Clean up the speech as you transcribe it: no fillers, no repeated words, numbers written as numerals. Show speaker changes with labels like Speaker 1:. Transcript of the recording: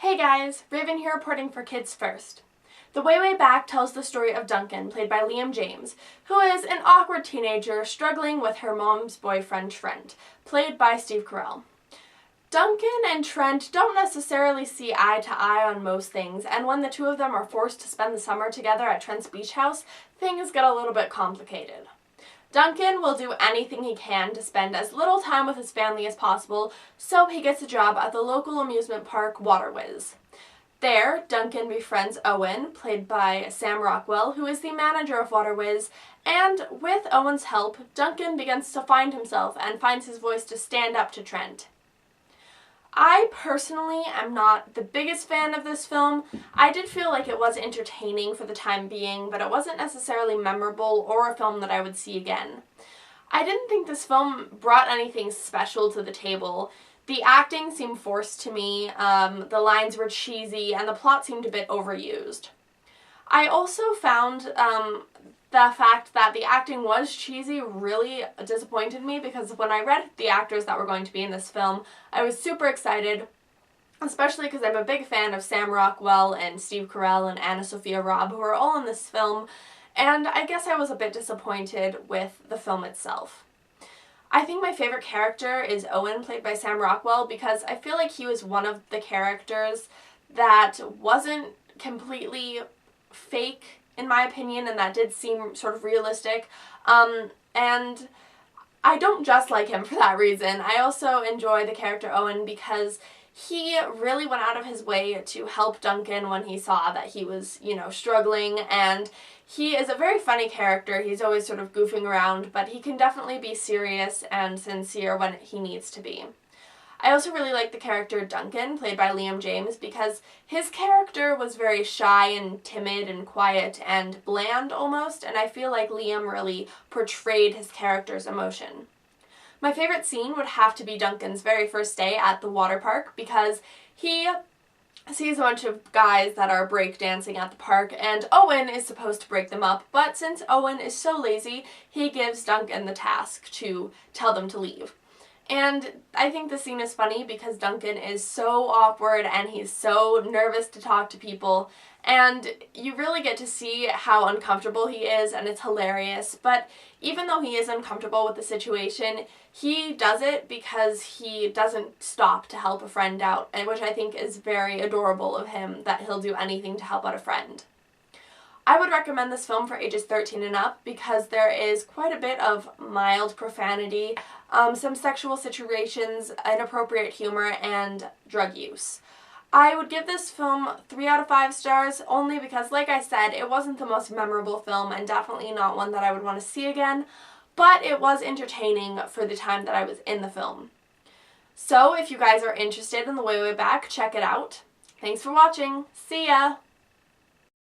Speaker 1: Hey guys, Raven here reporting for Kids First. The Way Way Back tells the story of Duncan, played by Liam James, who is an awkward teenager struggling with her mom's boyfriend Trent, played by Steve Carell. Duncan and Trent don't necessarily see eye to eye on most things, and when the two of them are forced to spend the summer together at Trent's beach house, things get a little bit complicated. Duncan will do anything he can to spend as little time with his family as possible, so he gets a job at the local amusement park Waterwiz. There, Duncan befriends Owen, played by Sam Rockwell, who is the manager of Waterwiz, and with Owen's help, Duncan begins to find himself and finds his voice to stand up to Trent. I personally am not the biggest fan of this film. I did feel like it was entertaining for the time being, but it wasn't necessarily memorable or a film that I would see again. I didn't think this film brought anything special to the table. The acting seemed forced to me, the lines were cheesy, and the plot seemed a bit overused. I also found the fact that the acting was cheesy really disappointed me, because when I read the actors that were going to be in this film, I was super excited, especially because I'm a big fan of Sam Rockwell and Steve Carell and AnnaSophia Robb, who are all in this film, and I guess I was a bit disappointed with the film itself. I think my favorite character is Owen, played by Sam Rockwell, because I feel like he was one of the characters that wasn't completely fake, in my opinion, and that did seem sort of realistic, and I don't just like him for that reason. I also enjoy the character Owen because he really went out of his way to help Duncan when he saw that he was, struggling, and he is a very funny character. He's always sort of goofing around, but he can definitely be serious and sincere when he needs to be. I also really like the character Duncan, played by Liam James, because his character was very shy and timid and quiet and bland almost, and I feel like Liam really portrayed his character's emotion. My favorite scene would have to be Duncan's very first day at the water park, because he sees a bunch of guys that are breakdancing at the park, and Owen is supposed to break them up, but since Owen is so lazy, he gives Duncan the task to tell them to leave. And I think the scene is funny because Duncan is so awkward and he's so nervous to talk to people, and you really get to see how uncomfortable he is, and it's hilarious. But even though he is uncomfortable with the situation, he does it because he doesn't stop to help a friend out, and which I think is very adorable of him, that he'll do anything to help out a friend. I would recommend this film for ages 13 and up because there is quite a bit of mild profanity, some sexual situations, inappropriate humor, and drug use. I would give this film 3 out of 5 stars only because, like I said, it wasn't the most memorable film and definitely not one that I would want to see again, but it was entertaining for the time that I was in the film. So if you guys are interested in The Way Way Back, check it out. Thanks for watching. See ya!